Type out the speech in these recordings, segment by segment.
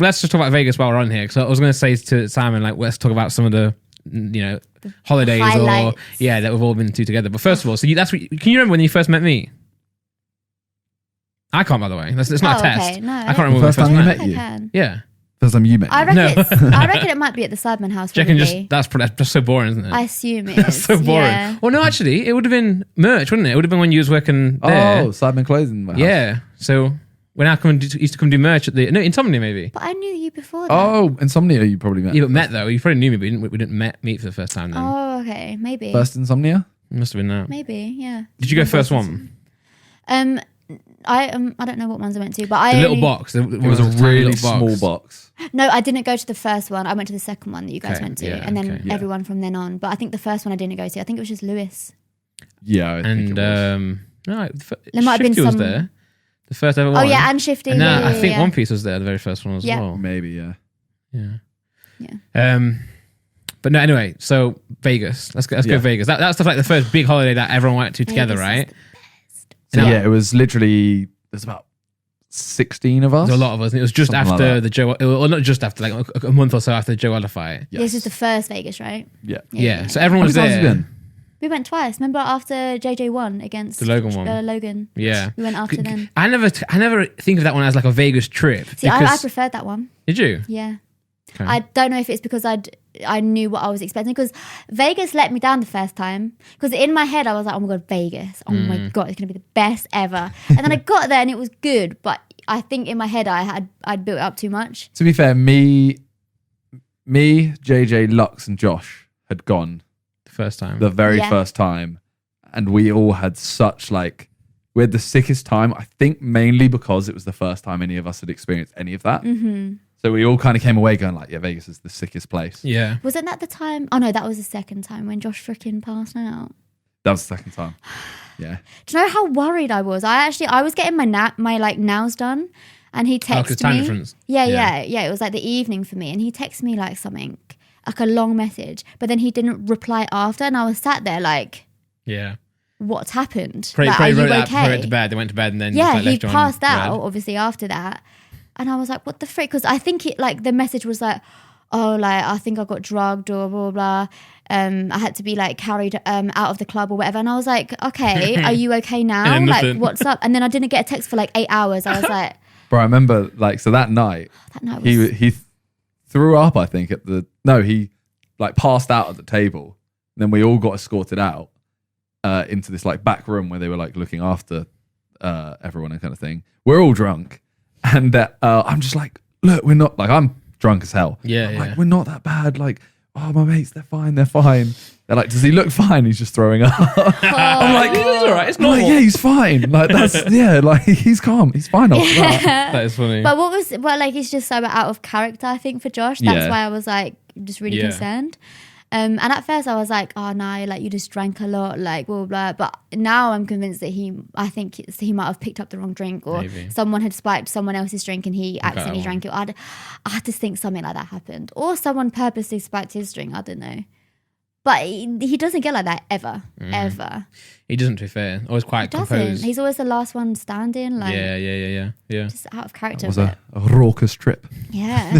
let's just talk about Vegas while we're on here. Because I was going to say to Simon, like, let's talk about some of the holidays highlights. That we've all been to together. But first of all, so can you remember when you first met me? I can't, by the way. It's not a test. Okay. No, I can't remember when first time we you met you. Yeah. First time you met I me. reckon it might be at the Sidemen house. That's just so boring, isn't it? I assume it That's is. so boring. Yeah. Well, no, actually, it would have been merch, wouldn't it? It would have been when you was working there. Oh, Sidemen Clothing Warehouse. Yeah. So when I used to come do merch at Insomnia maybe. But I knew you before that. Oh, Insomnia you probably met. Yeah, but met though. You probably knew me, but we didn't meet for the first time then. Oh, okay. Maybe. First Insomnia? It must have been that. Maybe, yeah. Did you go first one? I don't know what ones I went to, but the little box. It was a really small box. No, I didn't go to the first one. I went to the second one that you guys went to, yeah, and then everyone from then on. But I think the first one I didn't go to. I think it was just Lewis. Yeah, I think it was. No, There might have been was some. there. The first ever one. Oh yeah, and Shifty. And I think yeah. One Piece was there. The very first one as well. Maybe, yeah. Yeah. But no, anyway. So Vegas. Let's go Vegas. That's like the first big holiday that everyone went to together, Vegas right? So it was literally, there's about 16 of us. There's a lot of us. And it was just Something after like the Joe, well, not just after, like a month or so after the Joe Wilder fight. Yes. This is the first Vegas, right? Yeah. So everyone was How many times there. have you been? We went twice. Remember after JJ won against The Logan one. Logan. Yeah. We went after them. I never think of that one as like a Vegas trip. See, I preferred that one. Did you? Yeah. Okay. I don't know if it's because I knew what I was expecting, because Vegas let me down the first time, because in my head I was like, oh my god, Vegas, oh my god, it's gonna be the best ever. And then I got there and it was good, but I think in my head I'd built it up too much. To be fair, me, JJ, Lux and Josh had gone The first time. the very first time, and we all had such we had the sickest time, I think mainly because it was the first time any of us had experienced any of that. Mm-hmm. So we all kind of came away going like, yeah, Vegas is the sickest place. Yeah. Wasn't that the time? Oh no, that was the second time when Josh freaking passed out. That was the second time. Yeah. Do you know how worried I was? I was getting my nails done, and he texted time me. difference. Yeah. It was like the evening for me, and he texted me like something, like a long message, but then he didn't reply after, and I was sat there like, Yeah. what's happened? Pray Like, are you wrote that before okay? they went to bed. They went to bed and then Yeah, just, he left you on passed out red. obviously after that, and I was like, what the frick? Because I think the message was like, oh, like I think I got drugged or blah blah. I had to be like carried out of the club or whatever, and I was like, okay, are you okay now? Like, nothing. what's up? And then I didn't get a text for like 8 hours. I was like, Bro, I remember so that night, that night was he threw up, I think, he passed out at the table. And then we all got escorted out into this back room where they were looking after everyone and kind of thing. We're all drunk. And I'm just like, look, we're not, I'm drunk as hell. Yeah, I'm yeah. we're not that bad. Oh, my mates, they're fine. They're like, does he look fine? He's just throwing up. I'm like, he's all right. It's I'm like, normal. yeah, he's fine. He's calm. He's fine after that. That is funny. But he's just so out of character, I think, for Josh. That's why I was like just really concerned. And at first I was like, oh no, you just drank a lot, blah, blah, blah. But now I'm convinced that he might have picked up the wrong drink, or Maybe. someone had spiked someone else's drink and he accidentally drank it. I just think something like that happened. Or someone purposely spiked his drink, I don't know. But he doesn't get like that ever, ever. He doesn't, to be fair. Always quite He doesn't. composed. He's always the last one standing. Yeah. Just out of character. It was a raucous trip. Yeah.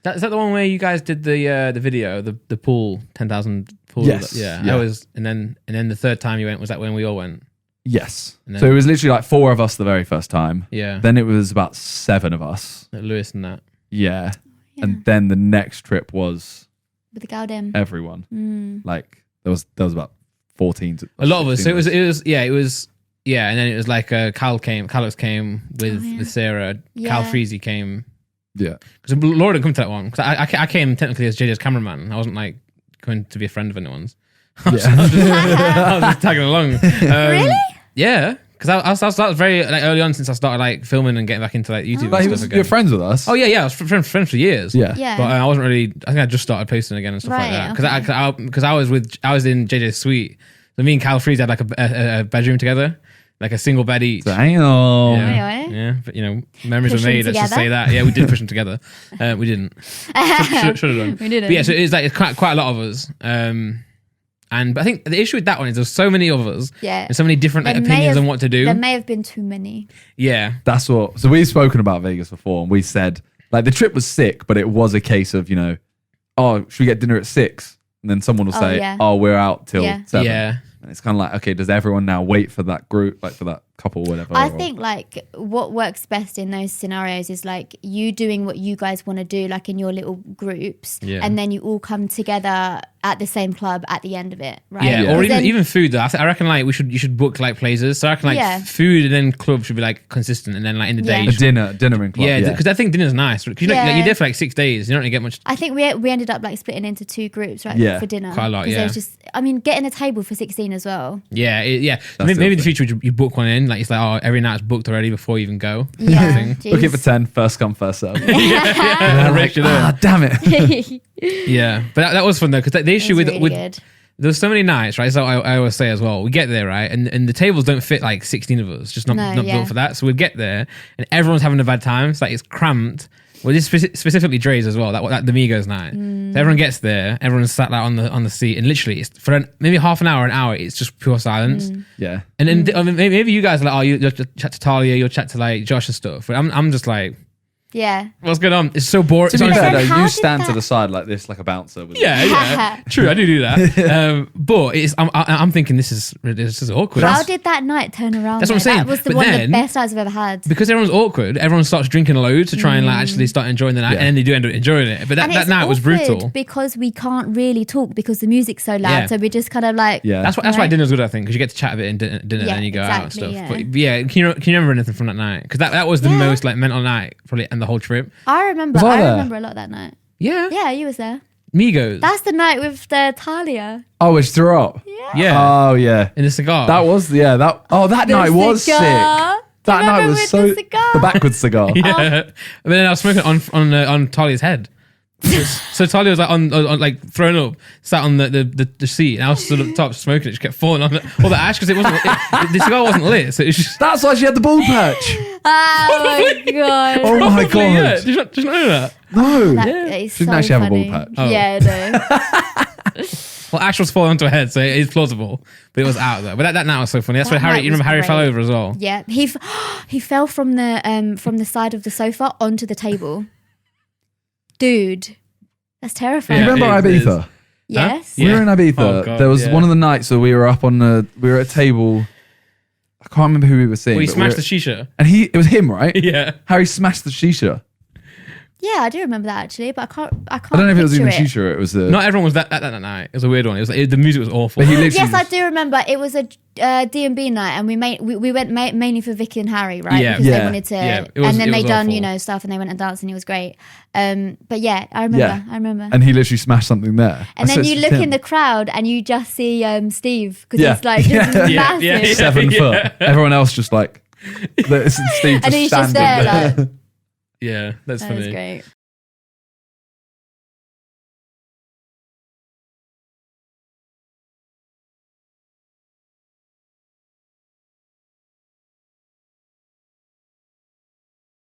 Is that the one where you guys did the video, the pool, 10,000 pool? Yes. Yeah. Yeah. That was, and then the third time you went, was that when we all went? Yes. And then- So it was literally 4 of us the very first time. Yeah. Then it was about 7 of us. Lewis and that. Yeah. Yeah. And then the next trip was With the Galdem. everyone. Mm. There was about 14 to A lot of us. So 16 it was, and then it was Callux came with yeah. Sarah. Yeah. Cal Freezy came. Yeah. Because Laura didn't come to that one. Because I came technically as JJ's cameraman. I wasn't going to be a friend of anyone's. I was just tagging along. Really? Yeah. Because I was very early on, since I started filming and getting back into YouTube and He stuff was again. your friends with us. Oh yeah. I was friends for years. Yeah. Yeah. But I wasn't really. I think I just started posting again and stuff like Right, that. Because I was in JJ's suite. So me and Cal Freeze had a bedroom together, a single bed each. Damn. Yeah. Yeah, but memories Push were them made. Let's just together? say that. Yeah, we did push them together. We didn't. Should have done. We didn't. But yeah, so it's quite a lot of us. But I think the issue with that one is there's so many of us. Yeah. And so many different opinions on what to do. There may have been too many. Yeah. That's what. So we've spoken about Vegas before, and we said Like the trip was sick, but it was a case of, oh, should we get dinner at 6? And then someone will say, yeah. oh, we're out till 7. Yeah. And it's kind of like, okay, does everyone now wait for that group, like for that couple, whatever? I think like what works best in those scenarios is like you doing what you guys want to do, like in your little groups, and then you all come together at the same club at the end of it, right? Yeah, or even food. Though. I reckon like you should book like places. So I reckon like food and then club should be like consistent, and then like in the day, dinner and club. Yeah, because I think dinner's nice. Because you're there for like 6 days. You don't really get much. I think we ended up like splitting into 2 groups, right? Yeah. For dinner, quite a lot. Yeah, was just getting a table for 16 as well. Yeah. Maybe in the future you book one in. Like it's like every night's booked already before you even go. Yeah, book it for 10, first come, first serve. Damn it. Yeah, but that was fun though, because the issue with there's so many nights, right? So I always say as well, we get there, right, and the tables don't fit like 16 of us, just not built for that. So we'd get there, and everyone's having a bad time. It's like it's cramped. Well, this specifically Dre's as well. That the Migos night. So everyone gets there, everyone's sat like on the seat, and literally it's for maybe half an hour, it's just pure silence. Yeah, and then maybe you guys are like, you'll chat to Talia, you'll chat to like Josh and stuff. But I'm just like. Yeah. What's going on? It's so boring. To be fair, though, you stand to the side like this, like a bouncer. Yeah. True, I do that. But I'm thinking this is awkward. How did that night turn around? That's what I'm saying. That was one of the best nights I've ever had. Because everyone's awkward, everyone starts drinking a load to try and like actually start enjoying the night, and then they do end up enjoying it. But that night was brutal. Because we can't really talk because the music's so loud. So we're just kind of like... Yeah. That's why dinner's good, I think, because you get to chat a bit in dinner and then you go out and stuff. Yeah. But yeah, can you remember anything from that night? Because that was the most like mental night probably and the whole trip. I remember a lot that night. Yeah, you was there. Migos. That's the night with the Talia. Oh, which threw up. Yeah. Oh yeah. In the cigar. That was that night was sick. That night was so the backwards cigar. Yeah. And then I was smoking on Talia's head. So Talia was like on like throwing up, sat on the seat, and I was stood at the top smoking it. Just kept falling on all the ash because the cigar wasn't lit. So it was just. That's why she had the bald patch. Oh my god! Oh my god! Yeah. Did you not know that? No, that she didn't actually have a bald patch. Oh. Yeah, no. Well, ash was falling onto her head, so it is plausible, but it was out there. But that night was so funny. That's why Harry. You remember Harry fell over as well? Yeah, he fell from the side of the sofa onto the table. Dude, that's terrifying. You remember Ibiza? Yes. We were in Ibiza. Oh, God, there was one of the nights where we were up we were at a table. I can't remember who we were seeing. Well, he smashed the shisha. And it was him, right? Yeah. Harry smashed the shisha. Yeah, I do remember that actually, but I can't. I don't know if it was even shisha. It was not everyone was that night. It was a weird one. It was the music was awful. But yes, I do remember. It was a D&B night, and we went mainly for Vicky and Harry, right? Yeah, because they wanted to. Yeah, and then they done awful. stuff, and they went and danced, and it was great. But yeah, I remember. Yeah. I remember. And he literally smashed something there. And then you look in the crowd, and you just see Steve because he's like massive. 7 foot. Everyone else just like Steve just and he's just standing there. Like, yeah, that's funny. That was great.